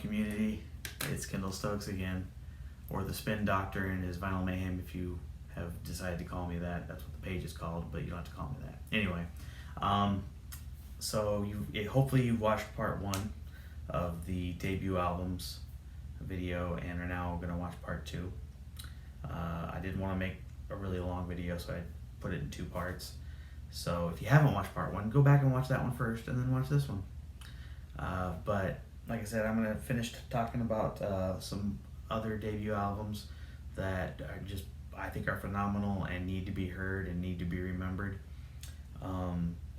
community? It's Kendall Stokes again, or the Spin Doctor and his Vinyl Mayhem if you have decided to call me that. That's what the page is called, but you don't have to call me that. Anyway, so hopefully you've watched part one of the debut album's video and are now going to watch part two. I didn't want to make a really long video, so I put it in two parts. So if you haven't watched part one, go back and watch that one first and then watch this one. But like I said, I'm going to finish talking about some other debut albums that I think are phenomenal and need to be heard and need to be remembered.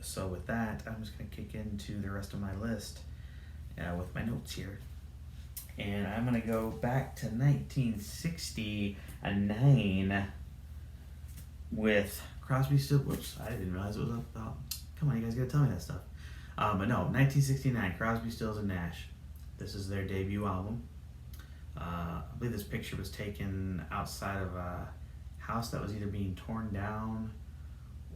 So with that, I'm just going to kick into the rest of my list with my notes here. And I'm going to go back to 1969 with Crosby, Stills. Whoops, I didn't realize it was about. Come on, you guys got to tell me that stuff. But no, 1969, Crosby, Stills, and Nash. This is their debut album. I believe this picture was taken outside of a house that was either being torn down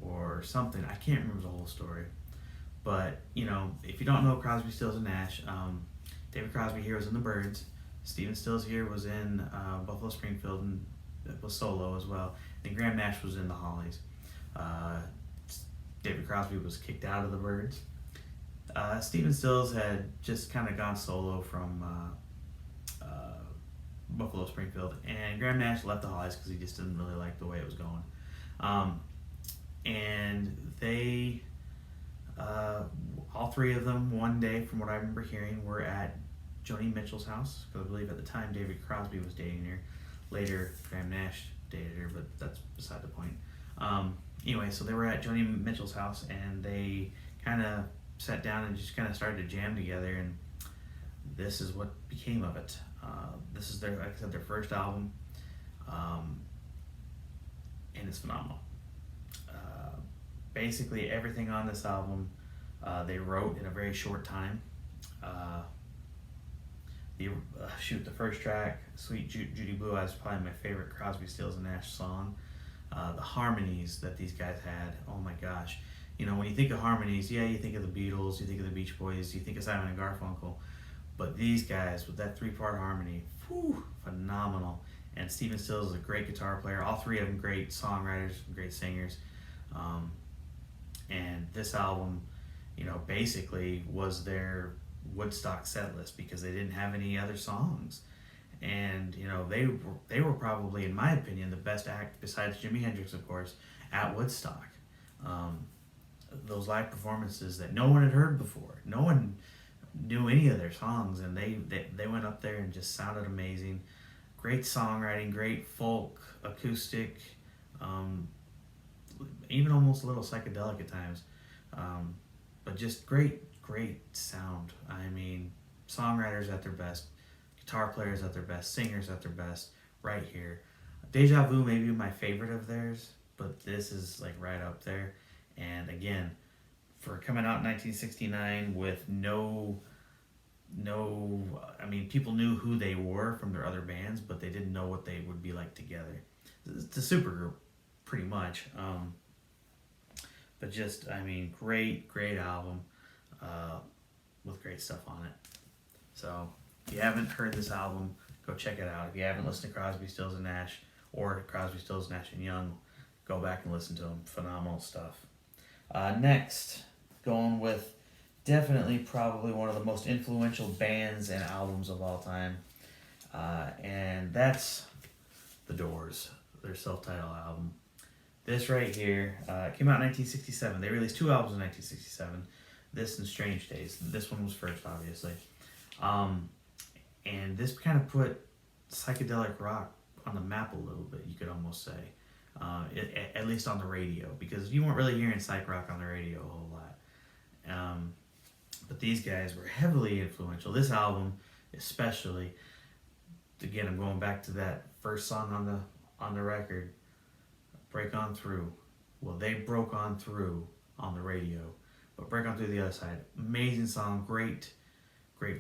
or something. I can't remember the whole story. But, if you don't know Crosby, Stills, and Nash, David Crosby here was in the Byrds. Stephen Stills here was in Buffalo Springfield and was solo as well. And Graham Nash was in the Hollies. David Crosby was kicked out of the Byrds. Stephen Stills had just kind of gone solo from Buffalo Springfield, and Graham Nash left the Hollies because he just didn't really like the way it was going. And they, all three of them, one day, from what I remember hearing, were at Joni Mitchell's house, because I believe at the time David Crosby was dating her. Later, Graham Nash dated her, but that's beside the point. Anyway, so they were at Joni Mitchell's house, and they kind of sat down and just kind of started to jam together, and this is what became of it. This is like I said, their first album, and it's phenomenal. Basically, everything on this album they wrote in a very short time. The first track, Sweet Judy Blue Eyes, is probably my favorite Crosby, Stills, and Nash song. The harmonies that these guys had, oh my gosh. When you think of harmonies, yeah, you think of the Beatles, you think of the Beach Boys, you think of Simon and Garfunkel. But these guys, with that three-part harmony, phenomenal. And Stephen Stills is a great guitar player. All three of them great songwriters, great singers. And this album, basically was their Woodstock set list because they didn't have any other songs. And, they were probably, in my opinion, the best act, besides Jimi Hendrix, of course, at Woodstock. Those live performances that no one had heard before. No one knew any of their songs, and they went up there and just sounded amazing. Great songwriting, great folk, acoustic, even almost a little psychedelic at times, but just great sound. I mean, songwriters at their best, guitar players at their best, singers at their best, right here. Deja Vu may be my favorite of theirs, but this is like right up there. And again, for coming out in 1969 with people knew who they were from their other bands, but they didn't know what they would be like together. It's a supergroup, pretty much. But just, great album with great stuff on it. So if you haven't heard this album, go check it out. If you haven't listened to Crosby, Stills, and Nash, or Crosby, Stills, Nash and Young, go back and listen to them. Phenomenal stuff. Next, going with definitely probably one of the most influential bands and albums of all time. And that's The Doors, their self-titled album. This right here came out in 1967. They released two albums in 1967. This and Strange Days. This one was first, obviously. And this kind of put psychedelic rock on the map a little bit, you could almost say. At least on the radio, because you weren't really hearing psych rock on the radio a whole lot. But these guys were heavily influential. This album, especially, again, I'm going back to that first song on the record, Break On Through. Well, they broke on through on the radio, but Break On Through the other side. Amazing song, great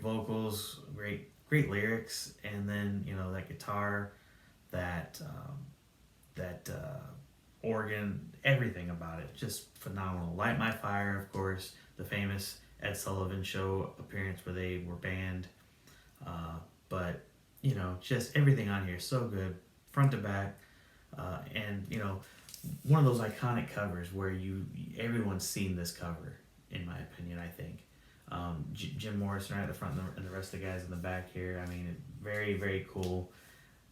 vocals, great lyrics, and then that guitar, that organ, everything about it, just phenomenal. Light My Fire, of course, the famous Ed Sullivan Show appearance where they were banned. But you know, just everything on here is so good, front to back, and you know, one of those iconic covers where everyone's seen this cover, in my opinion. I think Jim Morrison right at the front and the rest of the guys in the back here. I mean, very very cool.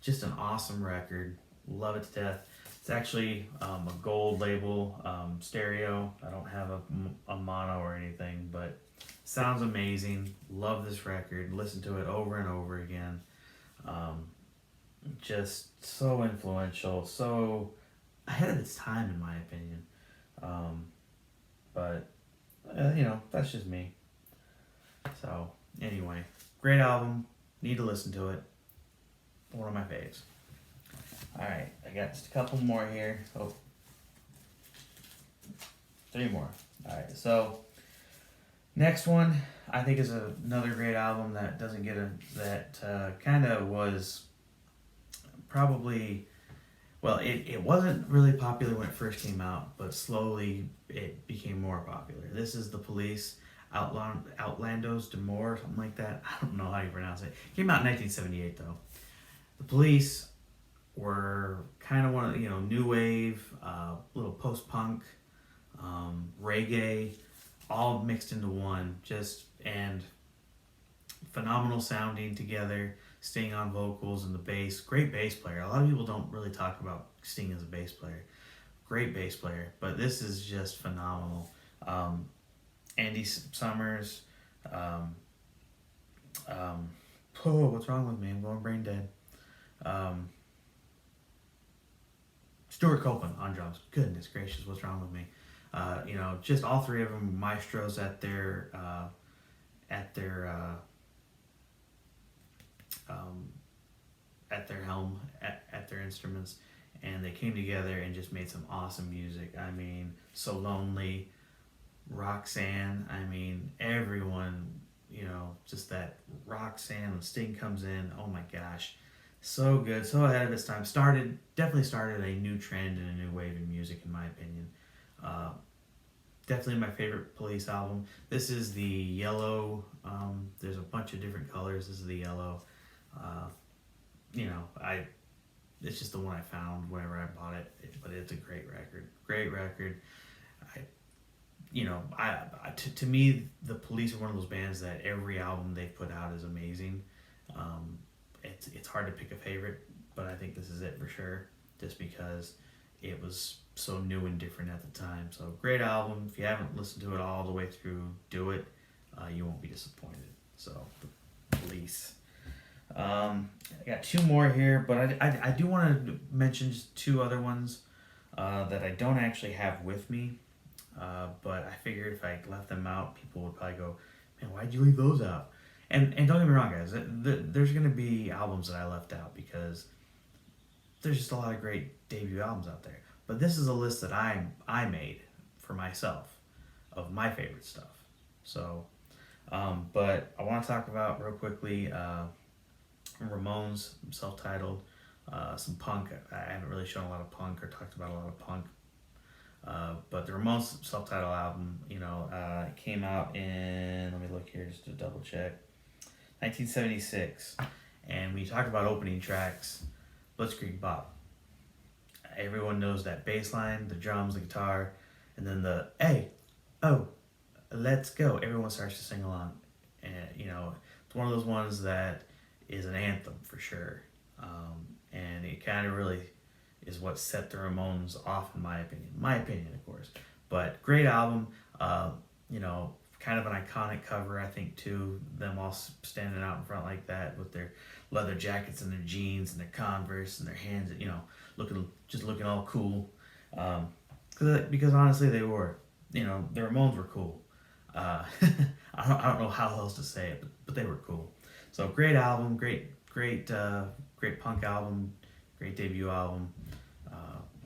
Just an awesome record. Love it to death. It's actually a gold label stereo. I don't have a mono or anything, but sounds amazing. Love this record. Listen to it over and over again. Just so influential, so ahead of its time, in my opinion. But you know, that's just me. So anyway, great album. Need to listen to it. One of my faves. All right, I got just a couple more here. Oh, 3 more. All right, so next one I think is another great album that doesn't get kind of was probably, well, it wasn't really popular when it first came out, but slowly it became more popular. This is The Police, Outlandos D'Amour, something like that. I don't know how you pronounce it. It came out in 1978 though. The Police were kind of one of, you know, new wave, little post-punk, reggae, all mixed into one, and phenomenal sounding together. Sting on vocals and the bass, great bass player. A lot of people don't really talk about Sting as a bass player. Great bass player, but this is just phenomenal. Andy Summers, what's wrong with me? I'm going brain dead. Stuart Copeland on drums. Goodness gracious, what's wrong with me? You know, just all 3 of them maestros at their helm, at their instruments, and they came together and just made some awesome music. I mean, So Lonely, Roxanne. I mean, everyone, you know, just that Roxanne when Sting comes in. Oh my gosh, so good, so ahead of its time. Definitely started a new trend and a new wave in music, in my opinion. Definitely my favorite Police album. This is the yellow. There's a bunch of different colors. This is the yellow. You know, it's just the one I found whenever I bought it. But it's a great record. Great record. To me, the Police are one of those bands that every album they put out is amazing. It's hard to pick a favorite, but I think this is it for sure, just because it was so new and different at the time. So great album. If you haven't listened to it all the way through, do it. You won't be disappointed. So The Police. I got 2 more here, but I do want to mention just 2 other ones that I don't actually have with me. But I figured if I left them out, people would probably go, man, why'd you leave those out? And don't get me wrong, guys. There's going to be albums that I left out because there's just a lot of great debut albums out there. But this is a list that I made for myself of my favorite stuff. So, but I want to talk about real quickly Ramones, self-titled, some punk. I haven't really shown a lot of punk or talked about a lot of punk. But the Ramones self-titled album, you know, it came out in, let me look here just to double check, 1976. And when you talk about opening tracks, Blitzkrieg Bop. Everyone knows that bass line, the drums, the guitar, and then the, hey, oh, let's go. Everyone starts to sing along. And, you know, it's one of those ones that is an anthem for sure. And it kind of really is what set the Ramones off, in my opinion. My opinion, of course. But great album. You know, kind of an iconic cover, I think, too. Them all standing out in front like that with their leather jackets and their jeans and their Converse and their hands, you know, looking all cool. Because honestly, they were. You know, the Ramones were cool. I don't know how else to say it, but they were cool. So great album, great punk album, great debut album.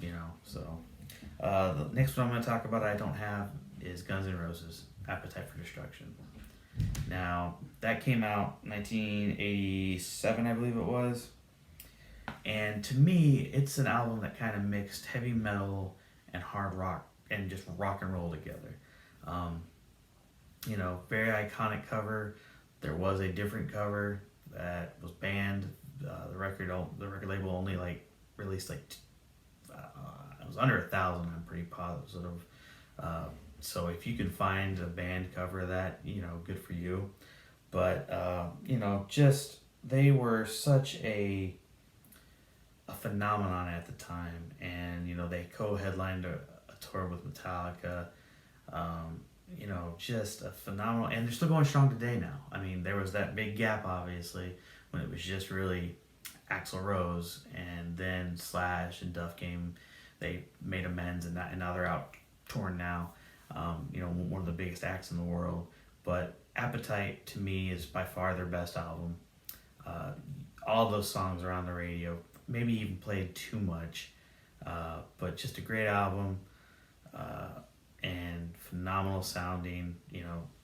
You know, so the next one I'm going to talk about I don't have is Guns N' Roses, Appetite for Destruction. Now, that came out 1987, I believe it was. And to me, it's an album that kind of mixed heavy metal and hard rock and just rock and roll together. You know, very iconic cover. There was a different cover that was banned. The record label only like released like it was under 1,000. I'm pretty positive. So if you can find a band cover of that, good for you. But just they were such a phenomenon at the time, and they co-headlined a tour with Metallica. Just a phenomenal, and they're still going strong today now. I mean, there was that big gap, obviously, when it was just really Axl Rose, and then Slash and Duff came. They made amends, and now they're out touring now. One of the biggest acts in the world. But Appetite, to me, is by far their best album. All those songs are on the radio, maybe even played too much, but just a great album. And phenomenal sounding,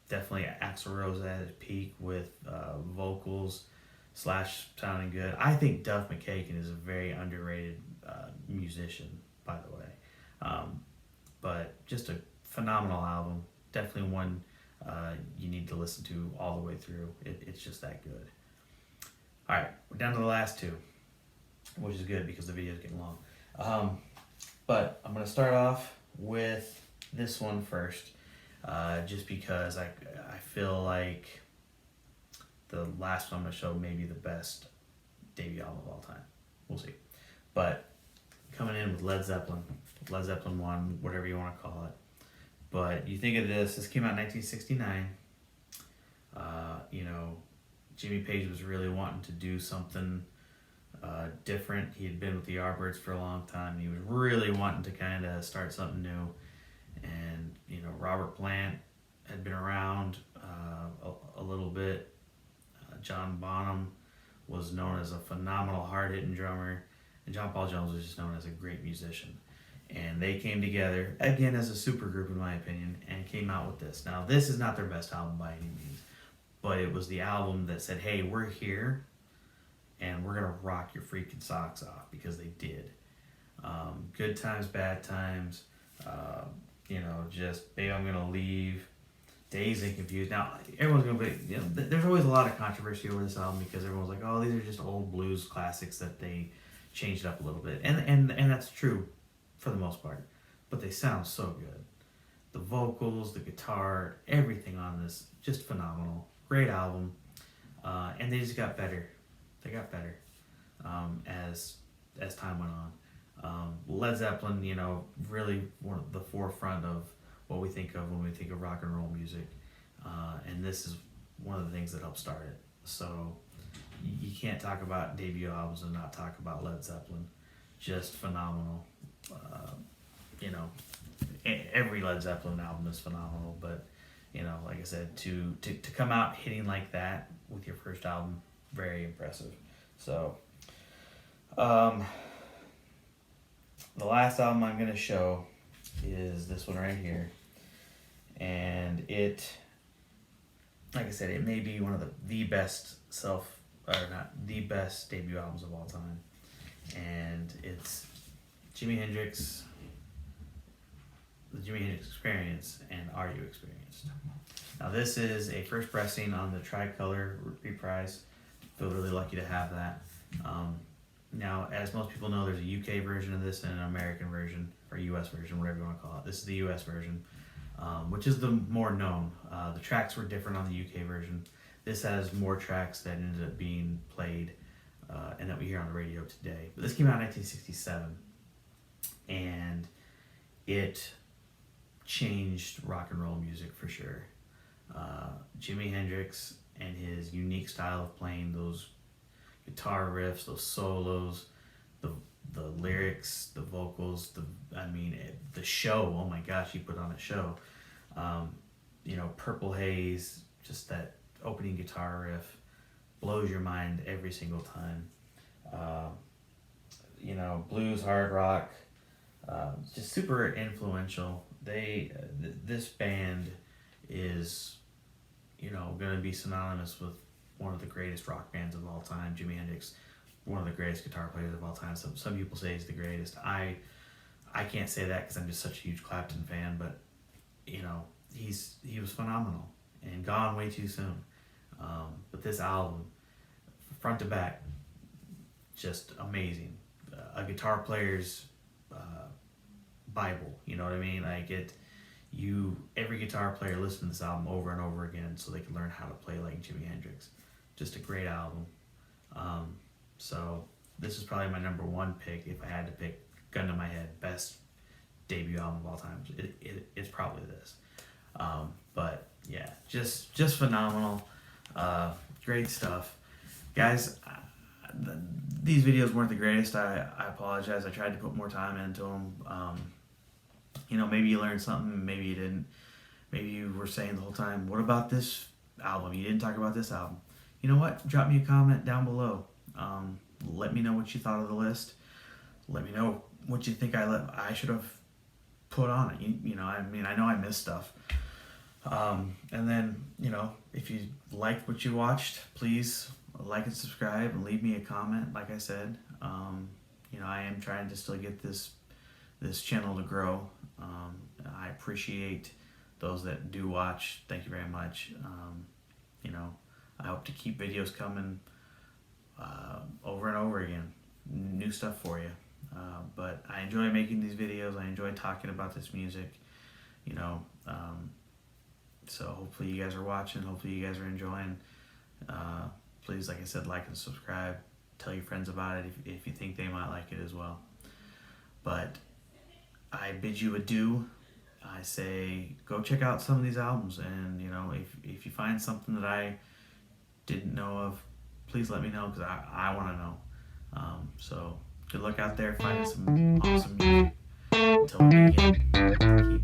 definitely Axl Rose at his peak with vocals, Slash sounding good. I think Duff McKagan is a very underrated musician, by the way. But just a phenomenal album. Definitely one you need to listen to all the way through. It's just that good. All right, we're down to the last two, which is good because the video is getting long. But I'm going to start off with this one first, just because I feel like the last one I'm going to show may be the best debut album of all time. We'll see. But coming in with Led Zeppelin 1, whatever you want to call it. But you think of this came out in 1969. Jimmy Page was really wanting to do something different. He had been with the Yardbirds for a long time. He was really wanting to kind of start something new. And, Robert Plant had been around a little bit. John Bonham was known as a phenomenal hard-hitting drummer. And John Paul Jones was just known as a great musician. And they came together, again as a supergroup in my opinion, and came out with this. Now, this is not their best album by any means, but it was the album that said, hey, we're here, and we're going to rock your freaking socks off, because they did. Good Times, Bad Times, just Babe, I'm Going to Leave, Dazed and Confused. Now, everyone's going to be, there's always a lot of controversy over this album, because everyone's like, oh, these are just old blues classics that they changed up a little bit. And that's true for the most part, but they sound so good. The vocals, the guitar, everything on this, just phenomenal. Great album. And they just got better. They got better as time went on. Led Zeppelin, really one of the forefront of what we think of when we think of rock and roll music. And this is one of the things that helped start it. So you can't talk about debut albums and not talk about Led Zeppelin. Just phenomenal. Every Led Zeppelin album is phenomenal, but like I said, to come out hitting like that with your first album, very impressive. So the last album I'm going to show is this one right here, and it, like I said, it may be one of the best debut albums of all time, and it's Jimi Hendrix, the Jimi Hendrix Experience, and Are You Experienced? Now this is a first pressing on the Tricolor reprise. Feel really lucky to have that. Now, as most people know, there's a UK version of this and an American version, or US version, whatever you want to call it. This is the US version, which is the more known. The tracks were different on the UK version. This has more tracks that ended up being played and that we hear on the radio today. But this came out in 1967, and it changed rock and roll music for sure. Jimi Hendrix and his unique style of playing those guitar riffs, those solos, the lyrics, the vocals, the show. Oh my gosh, he put on a show. Purple Haze, just that opening guitar riff blows your mind every single time. Blues, hard rock, just super influential. This band is, going to be synonymous with one of the greatest rock bands of all time. Jimi Hendrix, one of the greatest guitar players of all time. Some people say he's the greatest. I can't say that because I'm just such a huge Clapton fan, but he was phenomenal and gone way too soon. But this album, front to back, just amazing. A guitar player's Bible, you know what I mean? Like every guitar player listen to this album over and over again so they can learn how to play like Jimi Hendrix. Just a great album. So this is probably my number one pick if I had to pick, gun to my head, best debut album of all time. It's probably this. But yeah, just phenomenal. Great stuff. Guys, these videos weren't the greatest. I apologize. I tried to put more time into them. Maybe you learned something, maybe you didn't. Maybe you were saying the whole time, what about this album? You didn't talk about this album. You know what? Drop me a comment down below. Let me know what you thought of the list. Let me know what you think I should have put on it. I know I missed stuff. And then, if you liked what you watched, please like and subscribe and leave me a comment. Like I said, I am trying to still get this channel to grow. I appreciate those that do watch. Thank you very much. I hope to keep videos coming over and over again. New stuff for you. But I enjoy making these videos. I enjoy talking about this music. So hopefully you guys are watching. Hopefully you guys are enjoying. Please, like I said, like and subscribe. Tell your friends about it if you think they might like it as well. But I bid you adieu. I say go check out some of these albums, and if you find something that I didn't know of, please let me know, because I want to know. So good luck out there finding some awesome music. Until we meet again, keep